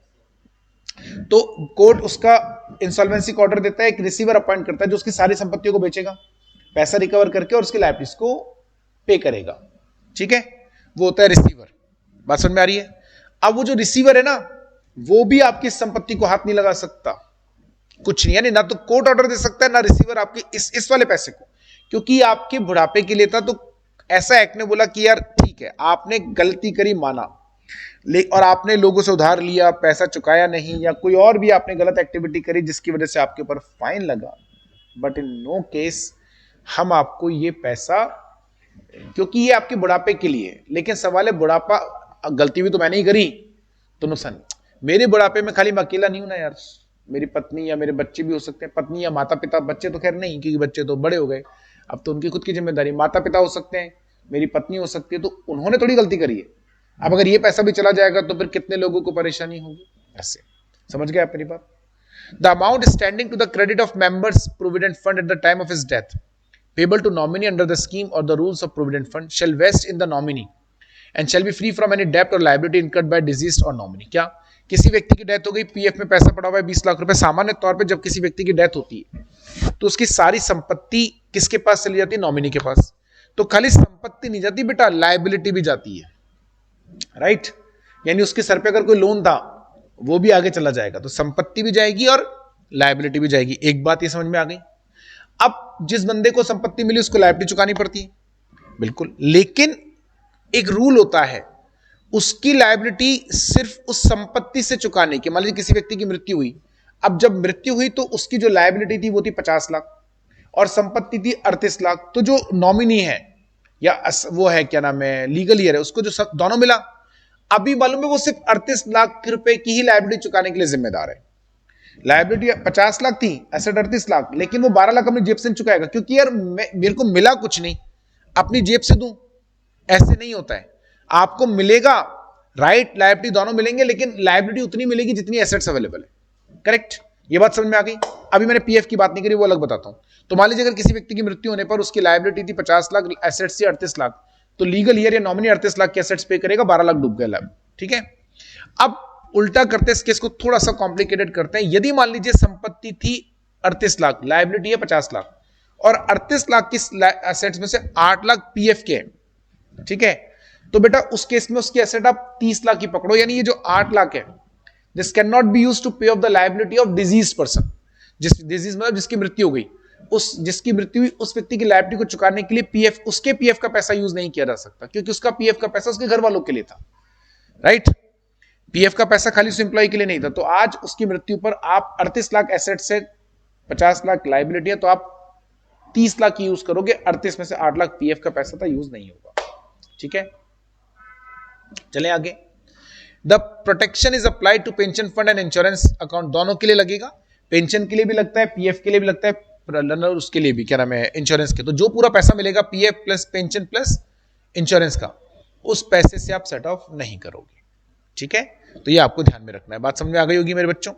तो कोर्ट उसका इंसॉल्वेंसी का ऑर्डर देता है, एक रिसीवर अपॉइंट करता है जो उसकी सारी संपत्तियों को बेचेगा। पैसा रिकवर करके और उसकी लाइबिलिटीज को पे करेगा, ठीक है, वो होता है रिसीवर। बात समझ में आ रही है? अब वो जो रिसीवर है ना, वो भी आपकी संपत्ति को हाथ नहीं लगा सकता, कुछ नहीं, यानी ना तो कोर्ट ऑर्डर दे सकता है ना रिसीवर आपके इस वाले पैसे को, क्योंकि आपके बुढ़ापे के लिए था। तो ऐसा एक्ट ने बोला कि यार ठीक है, आपने गलती करी माना, और आपने लोगों से उधार लिया, पैसा चुकाया नहीं, या कोई और भी आपने गलत एक्टिविटी करी जिसकी वजह से आपके ऊपर फाइन लगा, बट इन नो केस हम आपको ये पैसा, क्योंकि ये आपके बुढ़ापे के लिए, लेकिन सवाल है बुढ़ापा, गलती भी तो मैंने ही करी, तो नुकसान मेरे बुढ़ापे में खाली मैं अकेला नहीं हूं ना यार, मेरी पत्नी या मेरे बच्चे भी हो सकते हैं, पत्नी या माता पिता, बच्चे तो खैर नहीं क्योंकि बच्चे तो बड़े हो गए, अब तो उनकी खुद की जिम्मेदारी, माता पिता हो सकते हैं, मेरी पत्नी हो सकती है, तो उन्होंने थोड़ी गलती करी है। अब अगर ये पैसा भी चला जाएगा तो फिर कितने लोगों को परेशानी होगी, ऐसे समझ गए आप मेरी बात? The amount standing to the credit of members provident fund at the time of his death payable to nominee under the scheme or the rules of provident fund shall vest in the nominee and shall be free from any debt or liability incurred by deceased or nominee। क्या किसी व्यक्ति की death हो गई, PF में पैसा पड़ा हुआ है 20 लाख रुपए, सामान्य तौर पे जब किसी व्यक्ति की डेथ होती है तो उसकी सारी संपत्ति किसके पास चली जाती है? नॉमिनी के पास। तो खाली संपत्ति नहीं जाती बेटा, लायबिलिटी भी जाती है, राइट? यानी उसके सर पे अगर कोई लोन था वो भी आगे चला जाएगा, तो संपत्ति भी जाएगी और लायबिलिटी भी जाएगी। एक बात ये समझ में आ गई? अब जिस बंदे को संपत्ति मिली उसको लायबिलिटी चुकानी पड़ती है, बिल्कुल, लेकिन एक रूल होता है, उसकी लायबिलिटी सिर्फ उस संपत्ति से चुकाने की। मान लीजिए किसी व्यक्ति की मृत्यु हुई, अब जब मृत्यु हुई तो उसकी जो लायबिलिटी थी वो थी 50 लाख और संपत्ति थी 38 लाख। तो जो नॉमिनी है या वो है क्या नाम है, लीगल ईयर है, उसको जो सब दोनों मिला, अभी मालूम है वो सिर्फ 38 लाख रुपए की ही लायबिलिटी चुकाने के लिए जिम्मेदार है। लायबिलिटी 50 लाख थी, एसेट 38 लाख, लेकिन वो 12 लाख अपनी जेब से चुकाएगा, क्योंकि यार मेरे को मिला कुछ नहीं, अपनी जेब से दूं, ऐसे नहीं होता है। आपको मिलेगा, राइट लायबिलिटी दोनों मिलेंगे, लेकिन लायबिलिटी उतनी मिलेगी जितनी एसेट्स अवेलेबल है, करेक्ट? ये बात समझ में आ गई? अभी मैंने पीएफ की बात नहीं करी, वो अलग बताता हूं। तो मान लीजिए अगर किसी व्यक्ति की मृत्यु होने पर उसकी लायबिलिटी थी 50 लाख, एसेट्स थी 38 लाख, तो लीगल ईयर या नॉमिनी 38 लाख के एसेट्स पे करेगा, 12 लाख डूब गया लाभ, ठीक है? अब उल्टा करते हैं इस केस को, थोड़ा सा कॉम्प्लिकेटेड करते हैं। यदि मान लीजिए संपत्ति थी 38 लाख, लायबिलिटी है 50 लाख और 38 लाख की एसेट्स में से 8 लाख पीएफ के हैं, ठीक है? तो बेटा उस केस में उसकी एसेट आप 30 लाख की पकड़ो, यानी ये जो 8 लाख है, this can not be used to pay off the liability of deceased person. जिस डिजीज मतलब जिसकी मृत्यु हो गई, उस जिसकी मृत्यु हुई उस व्यक्ति की लायबिलिटी को चुकाने के लिए पीएफ, उसके पीएफ का पैसा यूज नहीं किया जा सकता, क्योंकि उसका पीएफ का पैसा उसके घर वालों के लिए था, राइट? पीएफ का पैसा खाली उस एम्प्लॉय के लिए नहीं था। तो आज उसकी मृत्यु पर आप 38 लाख एसेट से 50 लाख लायबिलिटी है, तो आप 30 लाख यूज करोगे, 38 में से 8 लाख पीएफ का पैसा था, यूज नहीं होगा, ठीक है? चलें आगे। The protection is applied to pension fund and insurance account, दोनों के लिए लगेगा, पेंशन के लिए भी लगता है, पीएफ के लिए भी लगता है, उसके लिए भी क्या नाम है, इंश्योरेंस के। तो जो पूरा पैसा मिलेगा PF plus pension plus insurance का, उस पैसे से आप सेट ऑफ नहीं करोगे, ठीक है? तो ये आपको ध्यान में रखना है। बात समझ में आ गई होगी मेरे बच्चों?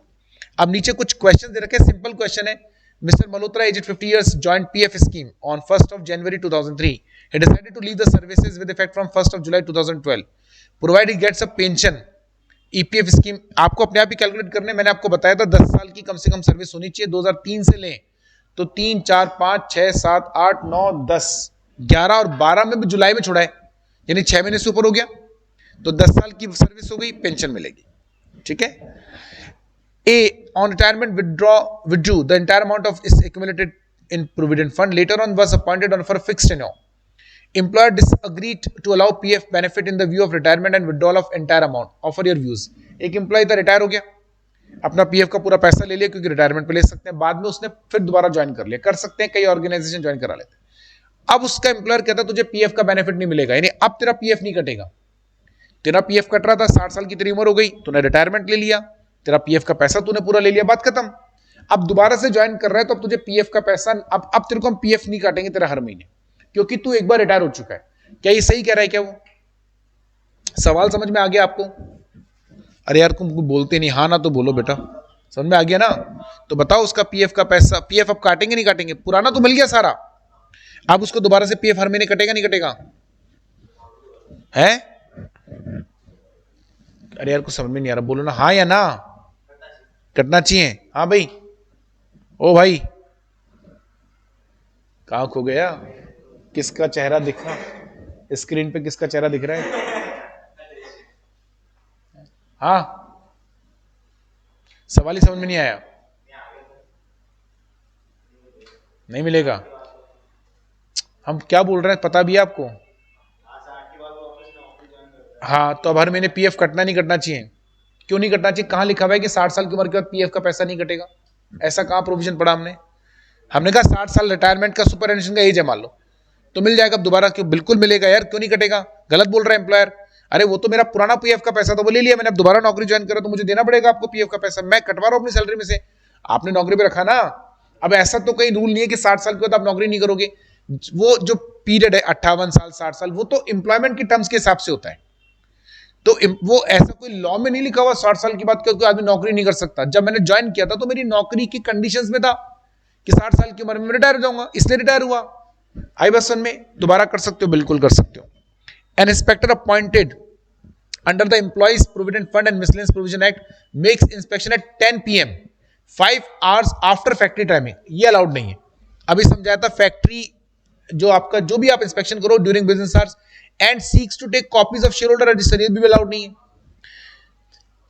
अब नीचे कुछ क्वेश्चन दे रखे हैं, सिंपल क्वेश्चन है। Mister Malhotra aged 50 years joined PF scheme on 1st of January 2003. He decided to leave the services with effect from 1st of July 2012. Provided he gets a pension EPF scheme, आपको अपने आप ही calculate करने, मैंने आपको बताया था 10 साल की कम से कम सर्विस होनी चाहिए। 2003 से लें तो 3, 4, 5, 6, 7, 8, 9, 10, 11 और 12 में भी जुलाई में छोड़ा है, यानी 6 महीने से ऊपर हो गया, तो 10 साल की सर्विस हो गई, पेंशन मिलेगी, ठीक है? A on retirement withdrew the entire amount of is accumulated in provident fund, later on was appointed on for a fixed tenure. Employer disagreed to allow PF benefit in the view of retirement and withdrawal of entire amount. Offer your views. एक employ था, retire हो गया, अपना PF का पूरा पैसा ले लिया, क्योंकि रिटायरमेंट पे ले सकते हैं, बाद में उसने फिर दोबारा ज्वाइन कर लिया, कर सकते हैं, कई ऑर्गेनाइजेशन ज्वाइन करा लेते हैं। अब उसका एम्प्लॉयर कहता तुझे पीएफ का बेनिफिट नहीं मिलेगा, यानी अब तेरा पीएफ नहीं कटेगा। तेरा पीएफ कट रहा था, 60 साल की तेरी उम्र हो गई, तूने रिटायरमेंट ले लिया, तेरा पीएफ का पैसा तूने पूरा ले लिया, बात खत्म। अब दोबारा से ज्वाइन कर रहा है तो अब तुझे पीएफ का पैसा, अब तेरे को हम पीएफ नहीं काटेंगे तेरा हर महीने, क्योंकि तू एक बार रिटायर हो चुका है। क्या ये सही कह रहा है क्या? वो सवाल समझ में आ गया आपको? अरे यार तुम बोलते नहीं, हाँ ना तो बोलो बेटा, समझ में आ गया ना? तो बताओ उसका पीएफ का पैसा, पीएफ अब काटेंगे नहीं काटेंगे? पुराना तो मिल गया सारा, अब उसको दोबारा से पीएफ हर महीने कटेगा नहीं कटेगा? है? अरे यार कुछ समझ में नहीं आ रहा, बोलो ना हाँ या ना। कटना चाहिए, हाँ भाई, ओ भाई कहाँ खो गया? किसका चेहरा दिखा स्क्रीन पे? किसका चेहरा दिख रहा है? हाँ, सवाल ही समझ में नहीं आया। नहीं मिलेगा? हम क्या बोल रहे हैं पता भी है आपको? हाँ, तो अब हर महीने पीएफ कटना नहीं कटना चाहिए? क्यों नहीं कटना चाहिए? कहाँ लिखा हुआ है कि 60 साल की उम्र के बाद पीएफ का पैसा नहीं कटेगा? ऐसा कहाँ प्रोविजन पढ़ा हमने? हमने कहा 60 साल रिटायरमेंट का सुपर एनुएशन का एज है मान लो, तो मिल जाएगा दोबारा। क्यों? बिल्कुल मिलेगा यार, क्यों नहीं कटेगा? गलत बोल रहा है एम्प्लॉयर। अरे वो तो मेरा पुराना पीएफ का पैसा था, वो ले लिया मैंने, अब दोबारा नौकरी ज्वाइन करा तो मुझे देना पड़ेगा आपको पीएफ का पैसा। मैं कटवा रहा हूं अपनी सैलरी में से, आपने नौकरी पे रखा ना। अब ऐसा तो कोई रूल नहीं है कि 60 साल के बाद आप नौकरी नहीं करोगे। वो जो पीरियड है 58 साल 60 साल, वो तो एम्प्लॉयमेंट की टर्म्स के हिसाब से होता है। तो वो ऐसा कोई लॉ में नहीं लिखा हुआ 60 साल की बात कोई आदमी नौकरी नहीं कर सकता। जब मैंने ज्वाइन किया था तो मेरी नौकरी की कंडीशंस में था कि 60 साल की उम्र में रिटायर हो जाऊंगा, इसलिए रिटायर हुआ। आई बस में दोबारा कर सकते हो, बिल्कुल कर सकते हो। An inspector appointed under the employees provident fund and miscellaneous provision act makes inspection at 10 PM 5 hours after factory timing. ये अलाउड नहीं है। अभी समझाया था फैक्ट्री जो आपका जो भी आप इंस्पेक्शन करो during business hours and seeks to take copies of shareholder register, ये भी अलाउड नहीं है।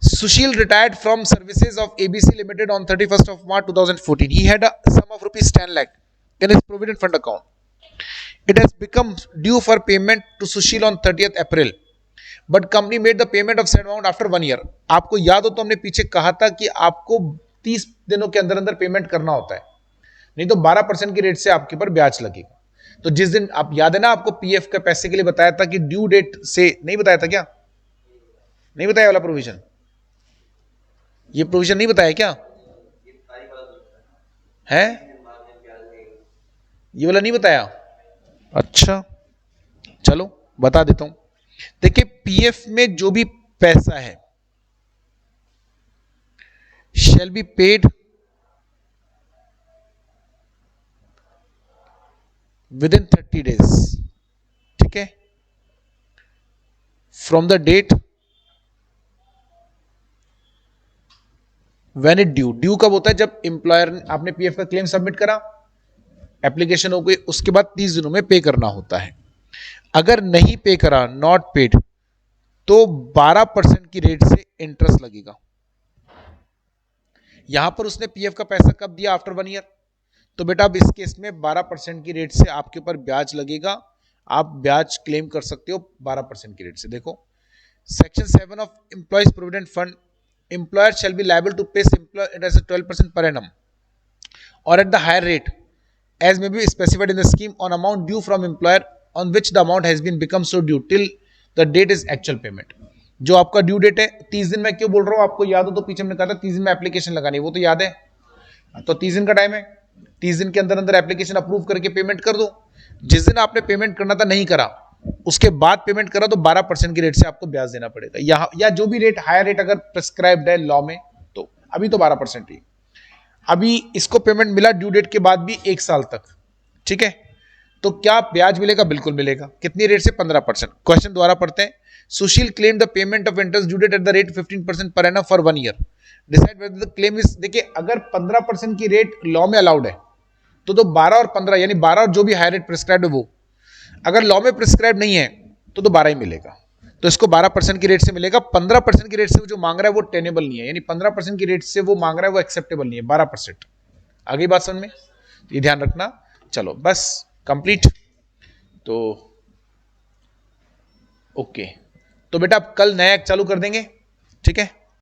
Sushil retired from services of ABC Limited on 31st of March 2014. He had a sum of rupees 10 lakh in his provident fund account. It has become due for payment to Sushil on 30th April. But company made the payment of said amount after 1 year. आपको याद हो तो हमने पीछे कहा था कि आपको 30 दिनों के अंदर अंदर पेमेंट करना होता है, नहीं तो 12% की रेट से आपके ऊपर ब्याज लगेगा। तो जिस दिन आप याद है ना आपको पीएफ के पैसे के लिए बताया था कि ड्यू डेट से, नहीं बताया था क्या? नहीं बताया वाला प्रोविजन? ये प्रोविजन नहीं बताया क्या? है? ये वाला नहीं बताया? अच्छा, चलो बता देता हूं। देखिए पीएफ में जो भी पैसा है shall be paid within 30 days, ठीक है, from the date when it due. Due कब होता है? जब एम्प्लॉयर आपने पीएफ का क्लेम सबमिट करा, एप्लीकेशन हो गई, उसके बाद 30 दिनों में पे करना होता है। अगर नहीं पे करा, नॉट पेड, तो 12% की रेट से इंटरेस्ट लगेगा। यहां पर उसने पीएफ का पैसा कब दिया? After 1 year. तो बेटा अब इस केस में 12% की रेट से आपके ऊपर ब्याज लगेगा। आप ब्याज क्लेम कर सकते हो 12% की रेट से। देखो section 7 of employees provident fund, employer shall be liable to pay employer it as a 12% per annum or at the higher rate as may be specified in the scheme on amount due from employer on which the amount has been become so due till the date is actual payment। जो आपका due date है 30 दिन, मैं क्यों बोल रहा हूं आपको याद हो तो पीछे हमने कहा था 30 दिन में एप्लीकेशन लगानी है, वो तो याद है। तो 30 दिन का टाइम है, 30 दिन के अंदर अंदर एप्लीकेशन अप्रूव करके पेमेंट कर दो। जिस दिन आपने पेमेंट करना था नहीं करा, उसके बाद पेमेंट करा तो 12% की रेट से आपको ब्याज देना पड़ेगा। या जो भी रेट हायर रेट अगर प्रिस्क्राइब्ड है लॉ में, तो अभी तो 12% ही। अभी इसको पेमेंट मिला ड्यू डेट के बाद भी 1 साल तक, ठीक है, तो क्या ब्याज मिलेगा? बिल्कुल मिलेगा। कितनी रेट से? 15%। क्वेश्चन दोबारा पढ़ते हैं। Sushil claim the payment of interest due date at the rate 15% per annum for 1 year. Decide whether the claim is, देखिए अगर 15% की रेट लॉ में अलाउड है तो 12 और 15 यानी 12 और जो भी हाई रेट प्रिस्क्राइब्ड है वो, अगर लॉ में प्रिस्क्राइब नहीं है तो 12 ही मिलेगा। तो इसको 12% की रेट से मिलेगा। 15% की रेट से जो मांग रहा है वो टेनेबल नहीं है, यानी 15% की रेट से वो मांग रहा है वो एक्सेप्टेबल नहीं है। 12%। आगे बात समझ में? ये ध्यान रखना। चलो बस कंप्लीट। तो ओके, तो बेटा अब कल नया चालू कर देंगे, ठीक है।